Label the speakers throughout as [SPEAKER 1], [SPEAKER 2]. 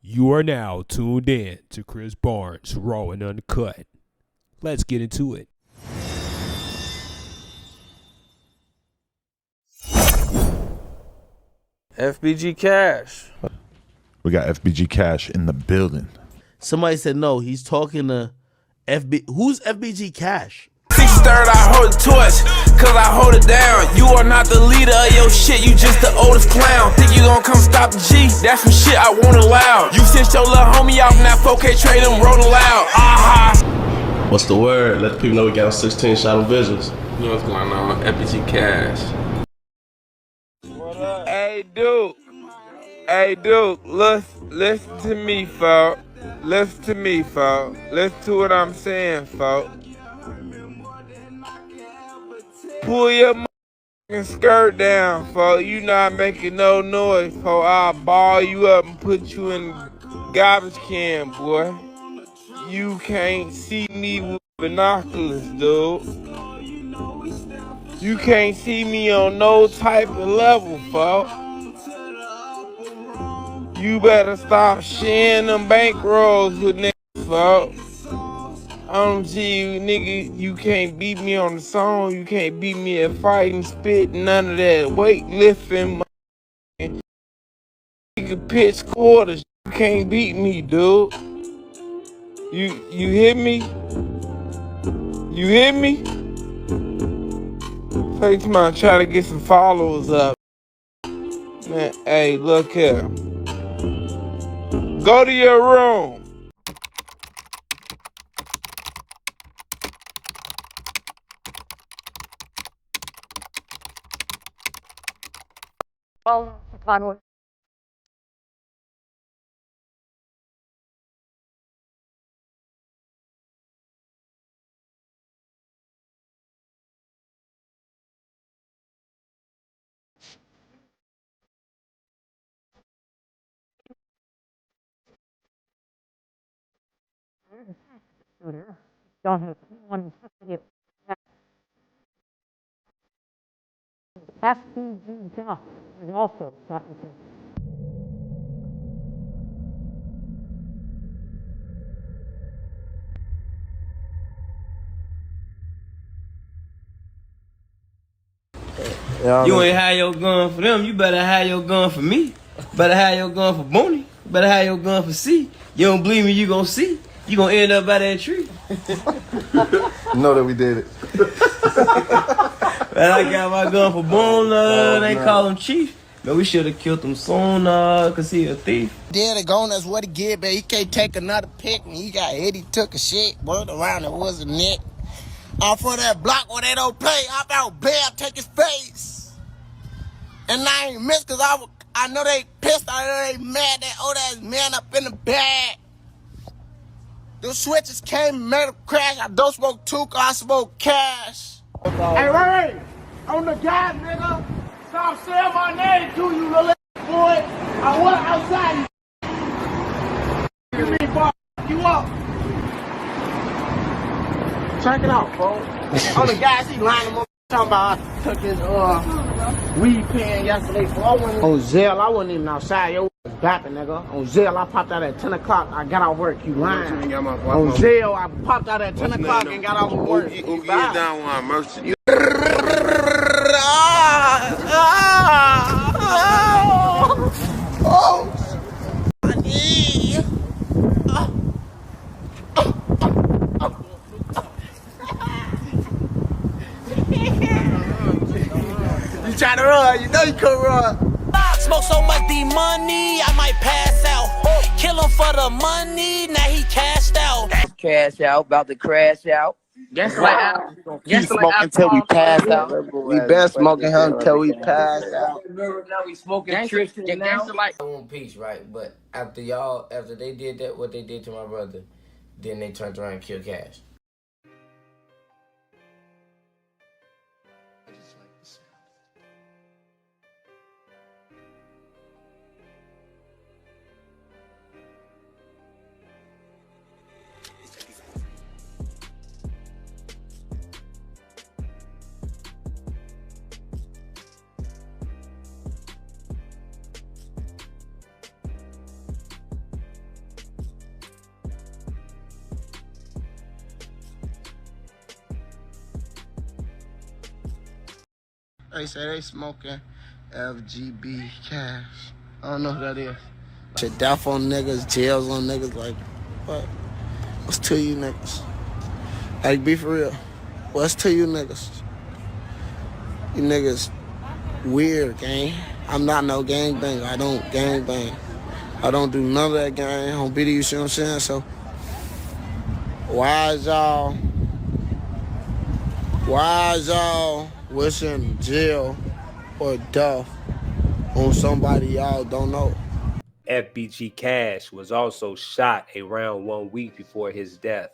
[SPEAKER 1] You are now tuned in to Chris Barnes, Raw and Uncut. Let's get into it.
[SPEAKER 2] FBG Cash.
[SPEAKER 3] We got FBG Cash in the building.
[SPEAKER 4] Somebody said no, he's talking to Who's FBG Cash?
[SPEAKER 5] 63rd, I hold the torch, cause I hold it down. You are not the leader of your shit, you just the oldest clown. Think you gon' come stop the G? That's some shit I won't allow. You sent your little homie out in that 4K trade and wrote aloud. Aha!
[SPEAKER 6] What's the word? Let the people know we got 16 shot on visuals.
[SPEAKER 5] You know what's going on? FBG Cash. Hey, Duke. Hey, Duke, listen to me, folks. Listen to me, folks. Listen to what I'm saying, folks. Pull your skirt down, folks. You not making no noise, folks. I'll ball you up and put you in the garbage can, boy. You can't see me with binoculars, dude. You can't see me on no type of level, folks. You better stop sharing them bankrolls with niggas, folks. Nigga, you can't beat me on the song. You can't beat me at fighting, spit, none of that weightlifting. Nigga pitch quarters. You can't beat me, dude. You hear me? You hear me? Say to my try to get some followers up. Man, hey, look here. Go to your room.
[SPEAKER 7] Well, fun. Don't have one video. FBG Cash is also starting to.
[SPEAKER 2] You ain't have your gun for them, you better have your gun for me. Better have your gun for Booney. Better have your gun for C. You don't believe me, you gon' see. You gon' end up by that tree.
[SPEAKER 3] Know that we did it.
[SPEAKER 2] Man, I got my gun for Boone, they call him Chief. Man, we should've killed him sooner, cause he a thief.
[SPEAKER 8] Dead and gone, that's what he get, man. He can't take another pick. When he got hit, he took a shit. Word around, it was a net. Off for that block where they don't play, I'm out bail, take his face. And I ain't missed cause I know they pissed, I know they mad, that old ass man up in the bag. Those switches came and made him crash. I don't smoke two, cause I smoke cash. Hey, Ray, on the guy, nigga. Stop saying my name to you, little boy. I want outside. You mean, fuck you up. Check it out, bro. On the guys, he lined him up. Talking about I took his weed pen yesterday. So on Zell, I wasn't even outside. Yo, was bapping, nigga. On Zell, I popped out at 10 o'clock. I got out work. You lying. On Zell, I popped out at 10 o'clock and got out of work.
[SPEAKER 5] Who get down one merchant?
[SPEAKER 8] I need. You trying to run? You know you could run.
[SPEAKER 9] Smoke so much money, I might pass out. Kill him for the money, now he cashed out.
[SPEAKER 10] Cash out, about to crash out.
[SPEAKER 8] Guess what? Keep smoking until we pass out. We been smoking him until we pass out.
[SPEAKER 10] Now we smoking Tristan now.
[SPEAKER 9] I want peace, right? But after they did that, what they did to my brother, then they turned around and killed Cash.
[SPEAKER 8] They say they smoking FBG Cash. I don't know who that is. Shit, death on niggas, jails on niggas, like, what? What's to you niggas? Like, be for real. What's to you niggas? You niggas weird, gang. I'm not no gangbang. I don't gangbang. I don't do none of that, gang. I don't be to you, see what I'm saying? So, why is y'all wishing jail or death on somebody y'all don't know?
[SPEAKER 1] FBG Cash was also shot around 1 week before his death.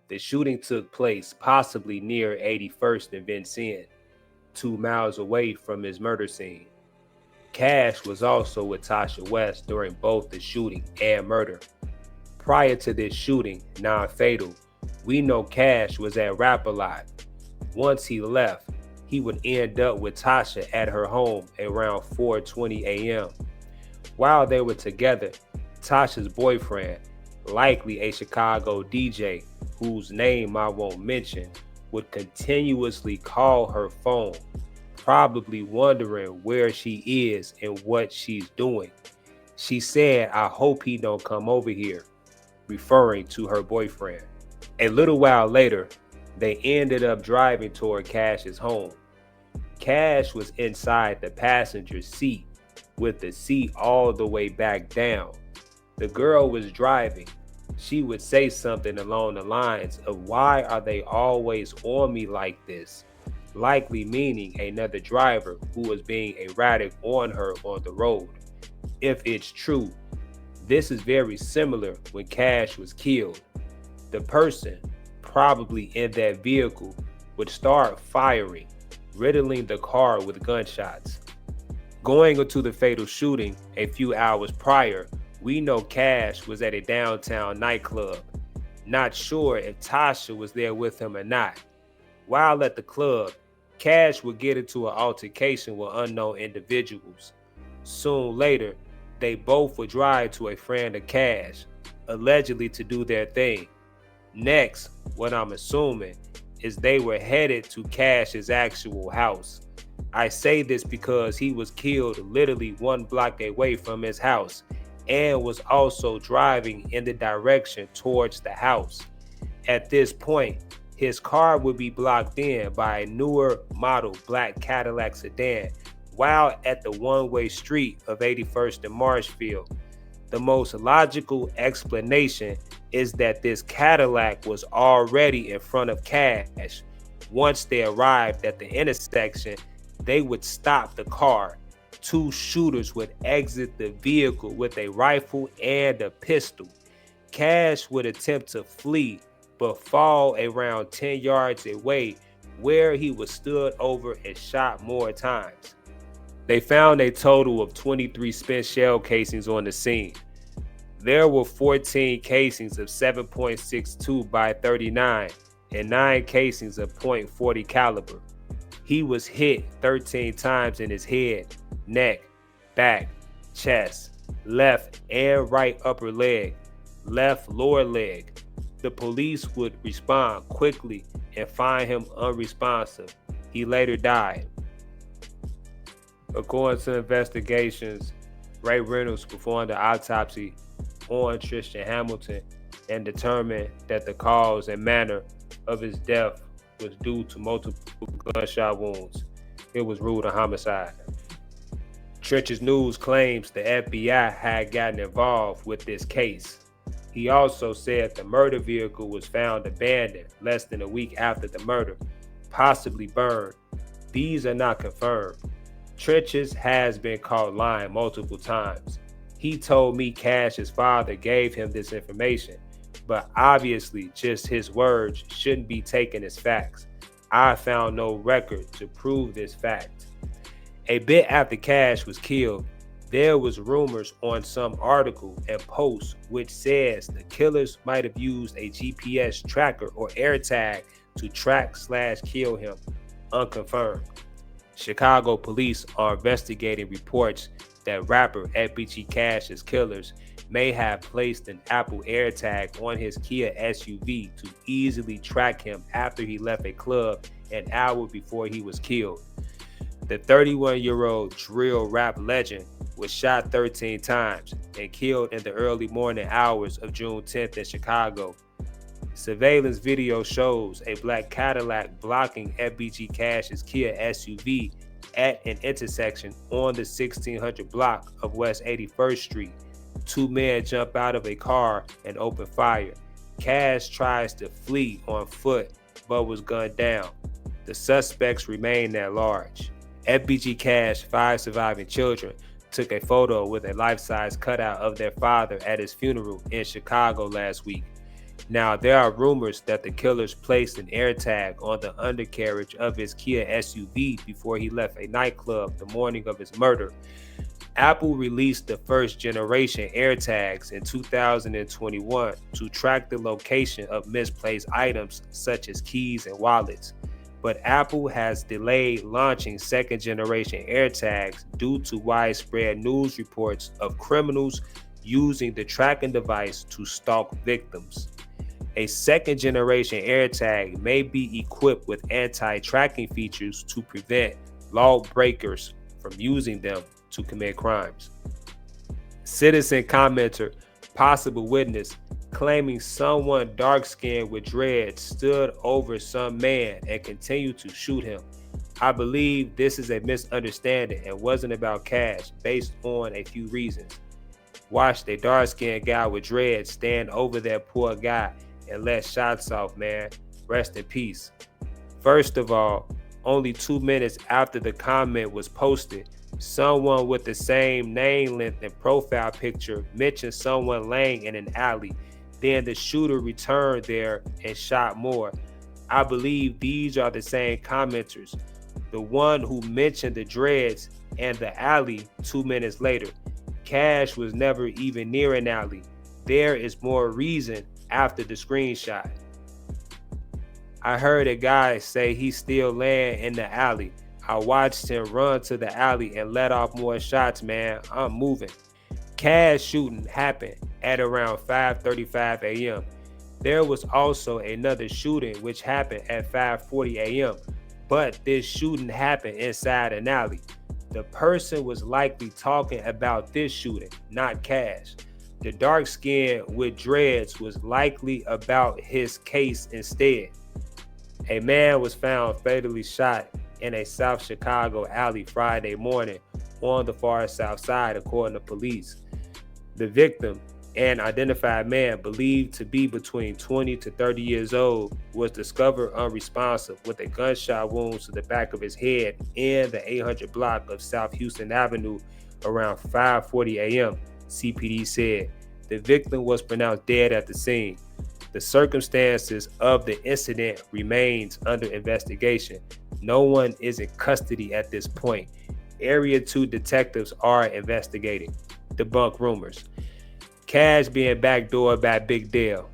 [SPEAKER 1] The shooting took place possibly near 81st and Vincennes, 2 miles away from his murder scene. Cash was also with Tasha West during both the shooting and murder. Prior to this shooting, non-fatal, we know Cash was at Rap-A-Lot. Once he left, he would end up with Tasha at her home around 4:20 a.m. While they were together, Tasha's boyfriend, likely a Chicago DJ whose name I won't mention, would continuously call her phone, probably wondering where she is and what she's doing. She said, "I hope he don't come over here," referring to her boyfriend. A little while later, they ended up driving toward Cash's home. Cash was inside the passenger seat with the seat all the way back down. The girl was driving. She would say something along the lines of, "Why are they always on me like this?" Likely meaning another driver who was being erratic on her on the road. If it's true, this is very similar when Cash was killed. The person, probably in that vehicle, would start firing, riddling the car with gunshots. Going into the fatal shooting a few hours prior, we know Cash was at a downtown nightclub. Not sure if Tasha was there with him or not. While at the club, Cash would get into an altercation with unknown individuals. Soon later, they both would drive to a friend of Cash, allegedly to do their thing. Next, what I'm assuming is they were headed to Cash's actual house. I say this because he was killed literally 1 block away from his house and was also driving in the direction towards the house. At this point, his car would be blocked in by a newer model black Cadillac sedan while at the one-way street of 81st and Marshfield. The most logical explanation is that this Cadillac was already in front of Cash. Once they arrived at the intersection, they would stop the car. 2 shooters would exit the vehicle with a rifle and a pistol. Cash would attempt to flee, but fall around 10 yards away, where he was stood over and shot more times. They found a total of 23 spent shell casings on the scene. There were 14 casings of 7.62 by 39 and 9 casings of .40 caliber. He was hit 13 times in his head, neck, back, chest, left and right upper leg, left lower leg. The police would respond quickly and find him unresponsive. He later died. According to investigations, Ray Reynolds performed an autopsy on Tristan Hamilton and determined that the cause and manner of his death was due to multiple gunshot wounds. It was ruled a homicide. Trench's News claims the FBI had gotten involved with this case. He also said the murder vehicle was found abandoned less than a week after the murder, possibly burned. These are not confirmed. Trench's has been caught lying multiple times. He told me Cash's father gave him this information, but obviously just his words shouldn't be taken as facts. I found no record to prove this fact. A bit after Cash was killed, there was rumors on some article and post which says the killers might have used a GPS tracker or AirTag to track/kill him. Unconfirmed. Chicago police are investigating reports that rapper FBG Cash's killers may have placed an Apple AirTag on his Kia SUV to easily track him after he left a club an hour before he was killed. The 31-year-old drill rap legend was shot 13 times and killed in the early morning hours of June 10th in Chicago. Surveillance video shows a black Cadillac blocking FBG Cash's Kia SUV at an intersection on the 1600 block of West 81st Street. Two men jump out of a car and open fire. Cash tries to flee on foot but was gunned down. The suspects remain at large. FBG Cash, 5 surviving children, took a photo with a life-size cutout of their father at his funeral in Chicago last week. Now, there are rumors that the killers placed an AirTag on the undercarriage of his Kia SUV before he left a nightclub the morning of his murder. Apple released the first-generation AirTags in 2021 to track the location of misplaced items such as keys and wallets. But Apple has delayed launching second-generation AirTags due to widespread news reports of criminals using the tracking device to stalk victims. A second-generation AirTag may be equipped with anti-tracking features to prevent lawbreakers from using them to commit crimes. Citizen commenter, possible witness, claiming someone dark-skinned with dreads stood over some man and continued to shoot him. I believe this is a misunderstanding and wasn't about Cash based on a few reasons. Watched a dark-skinned guy with dreads stand over that poor guy and let shots off, man. Rest in peace. First of all, only 2 minutes after the comment was posted, someone with the same name length and profile picture mentioned someone laying in an alley. Then the shooter returned there and shot more. I believe these are the same commenters. The one who mentioned the dreads and the alley 2 minutes later. Cash was never even near an alley. There is more reason after the screenshot. I heard a guy say he's still laying in the alley. I watched him run to the alley and let off more shots, man. I'm moving. Cash shooting happened at around 5:35 a.m. There was also another shooting which happened at 5:40 a.m. But this shooting happened inside an alley. The person was likely talking about this shooting, not Cash. The dark skin with dreads was likely about his case instead. A man was found fatally shot in a South Chicago alley Friday morning on the far south side, according to police. The victim, an identified man believed to be between 20 to 30 years old, was discovered unresponsive with a gunshot wound to the back of his head in the 800 block of South Houston Avenue around 5:40 a.m., CPD said. The victim was pronounced dead at the scene. The circumstances of the incident remains under investigation. No one is in custody at this point. Area 2 detectives are investigating. Debunk rumors. Cash being backdoored by Big Dale.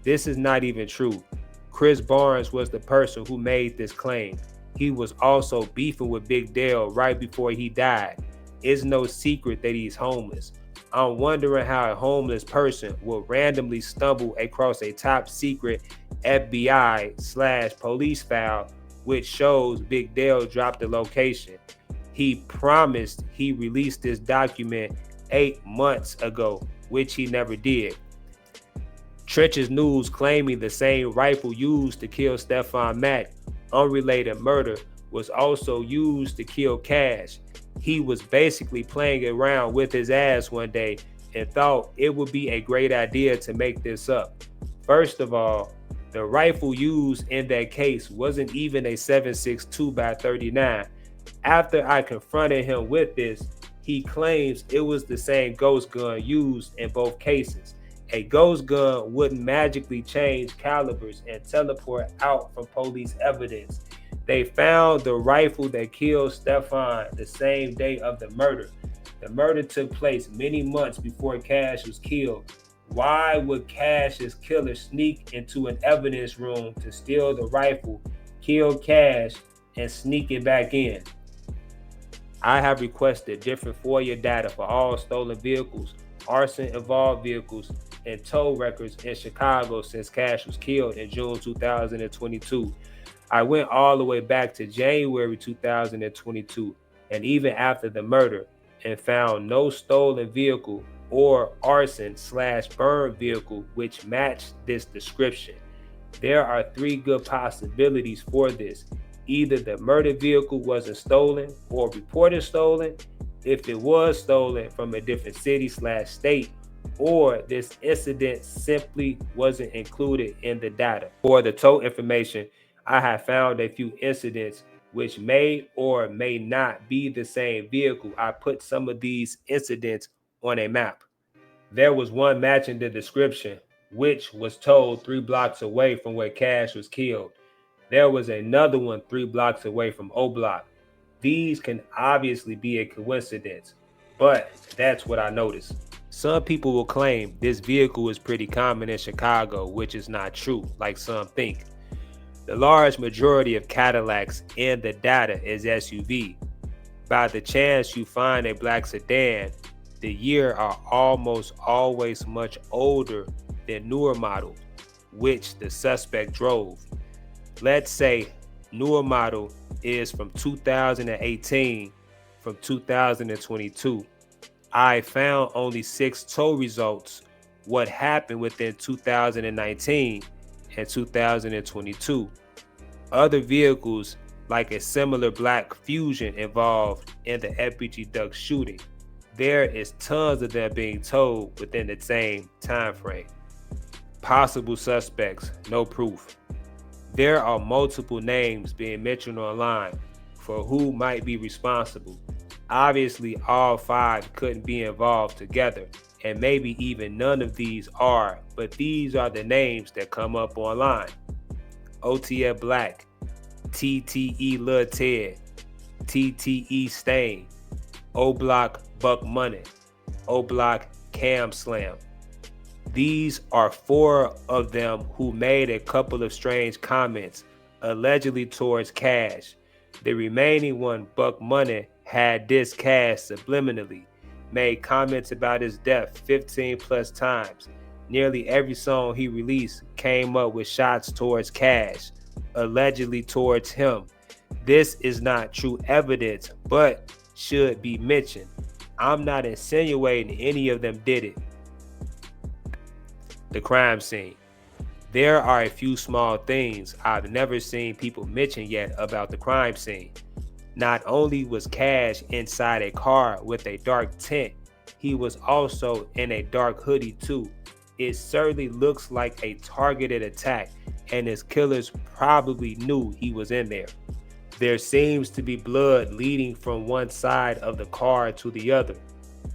[SPEAKER 1] This is not even true. Chris Barnes was the person who made this claim. He was also beefing with Big Dale right before he died. It's no secret that he's homeless. I'm wondering how a homeless person will randomly stumble across a top secret FBI/police file which shows Big Dale dropped the location. He promised he released this document 8 months ago, which he never did. Trenches News claiming the same rifle used to kill Stephon Mack, unrelated murder, was also used to kill Cash. He was basically playing around with his ass one day and thought it would be a great idea to make this up. First of all, the rifle used in that case wasn't even a 7.62 by 39. After I confronted him with this, he claims it was the same ghost gun used in both cases. A ghost gun wouldn't magically change calibers and teleport out from police evidence. They found the rifle that killed Stephon the same day of the murder. The murder took place many months before Cash was killed. Why would Cash's killer sneak into an evidence room to steal the rifle, kill Cash, and sneak it back in? I have requested different FOIA data for all stolen vehicles, arson-involved vehicles, and tow records in Chicago since Cash was killed in June 2022. I went all the way back to January 2022. and even after the murder, and found no stolen vehicle or arson/burn vehicle which matched this description. There are three good possibilities for this. Either the murder vehicle wasn't stolen or reported stolen, if it was stolen from a different city/state, or this incident simply wasn't included in the data. For the tow information, I have found a few incidents which may or may not be the same vehicle. I put some of these incidents on a map. There was one matching the description, which was towed 3 blocks away from where Cash was killed. There was another one 3 blocks away from O Block. These can obviously be a coincidence, but that's what I noticed. Some people will claim this vehicle is pretty common in Chicago, which is not true, like some think. The large majority of Cadillacs in the data is SUV. By the chance you find a black sedan, the year are almost always much older than newer model, which the suspect drove. Let's say newer model is from 2018, from 2022. I found only 6 tow results. What happened within 2019 and 2022. Other vehicles like a similar black Fusion involved in the FBG Durk shooting. There is tons of them being towed within the same time frame. Possible suspects, no proof. There are multiple names being mentioned online for who might be responsible. Obviously, all 5 couldn't be involved together, and maybe even none of these are, but these are the names that come up online. OTF Black, TTE Lil Ted, TTE Stain, O Block Buck Money, O Block Cam Slam. These are 4 of them who made a couple of strange comments, allegedly towards Cash. The remaining one, Buck Money, had dissed Cash subliminally, made comments about his death 15 plus times. Nearly every song he released came up with shots towards Cash, allegedly towards him. This is not true evidence, but should be mentioned. I'm not insinuating any of them did it. The crime scene. There are a few small things I've never seen people mention yet about the crime scene. Not only was Cash inside a car with a dark tint, he was also in a dark hoodie too. It certainly looks like a targeted attack, and his killers probably knew he was in there. There seems to be blood leading from one side of the car to the other.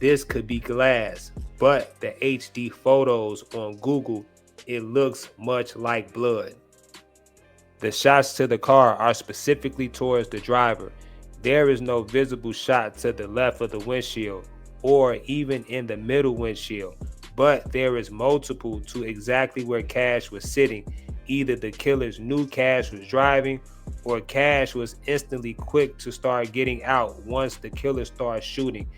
[SPEAKER 1] This could be glass, but the HD photos on Google, it looks much like blood. The shots to the car are specifically towards the driver. There is no visible shot to the left of the windshield or even in the middle windshield, but there is multiple to exactly where Cash was sitting. Either the killers knew Cash was driving, or Cash was instantly quick to start getting out once the killers started shooting.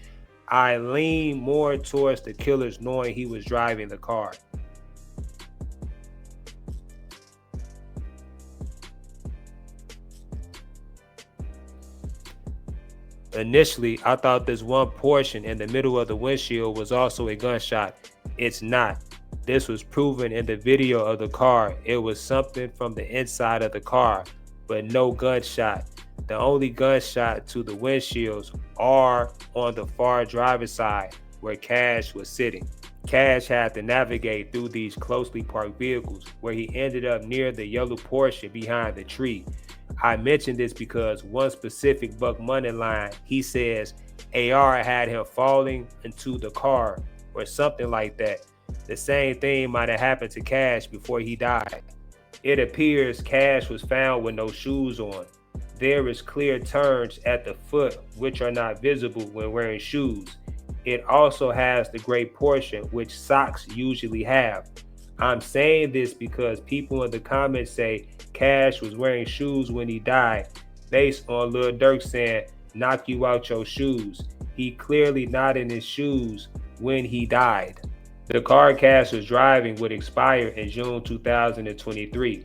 [SPEAKER 1] I lean more towards the killers knowing he was driving the car. Initially, I thought this one portion in the middle of the windshield was also a gunshot. It's not. This was proven in the video of the car. It was something from the inside of the car, but no gunshot. The only gunshot to the windshields are on the far driver's side where Cash was sitting. Cash had to navigate through these closely parked vehicles where he ended up near the yellow portion behind the tree. I mentioned this because one specific Buck Money line, he says AR had him falling into the car or something like that. The same thing might have happened to Cash before he died. It appears Cash was found with no shoes on. There is clear turns at the foot which are not visible when wearing shoes. It also has the gray portion which socks usually have. I'm saying this because people in the comments say Cash was wearing shoes when he died, based on Lil Durk saying, "Knock you out your shoes." He clearly not in his shoes when he died. The car Cash was driving would expire in June 2023.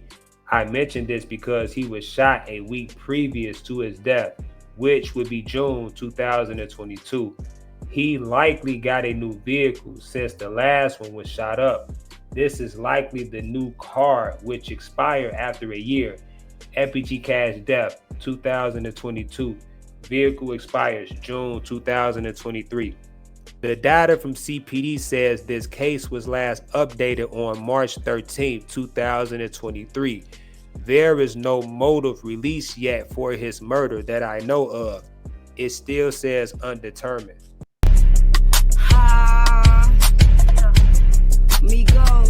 [SPEAKER 1] I mentioned this because he was shot a week previous to his death. which would be June 2022. He likely got a new vehicle since the last one was shot up. This is likely the new car, which expired after a year. FBG Cash death 2022. Vehicle expires June 2023. The data from CPD says this case was last updated on March 13, 2023. There is no motive released yet for his murder that I know of. It still says undetermined.
[SPEAKER 11] Me go.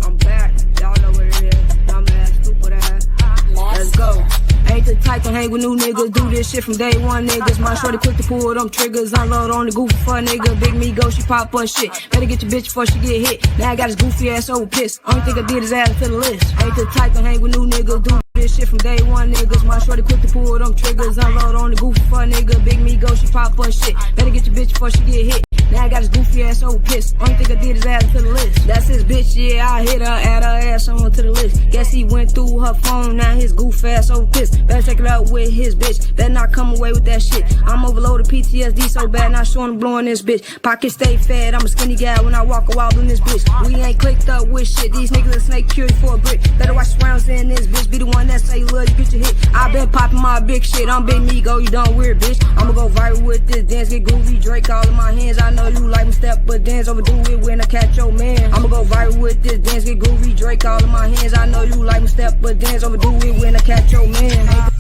[SPEAKER 11] I'm back. Y'all know what it is. Dumb ass, stupid ass. Let's go. Ain't the type to hang with new niggas. Do this shit from day one, niggas. My shorty quick to pull them triggers. Unload on the goofy for nigga. Big me go, she pop on shit. Better get your bitch before she get hit. Now I got his goofy ass over pissed. Only thing I did is add it to the list. Ain't the type to hang with new niggas. Do this shit from day one, niggas. My shorty quick to pull them triggers. Unload on the goofy for nigga. Big me go, she pop on shit. Better get your bitch before she get hit. Now I got his goofy ass over pissed. Only thing I did is add it to the list. That's his bitch, yeah, I hit her, add her ass on to the list. Guess he went through her phone, now his goof ass over pissed. Better take it out with his bitch, better not come away with that shit. I'm overloaded PTSD so bad, not showing him blowing this bitch. Pocket stay fed, I'm a skinny guy when I walk a wild in this bitch. We ain't clicked up with shit, these niggas are snake cured for a brick. Better watch the rounds in this bitch, be the one that say love you get your hit. I been popping my big shit, I'm Big Migo, you done weird bitch. I'ma go viral with this dance, get groovy, Drake all in my hands. I know you like me step, but dance overdo it when I catch your man. I'ma go viral with this dance, get groovy, Drake all in my hands. I know you like me step, but dance overdo it when I catch your man.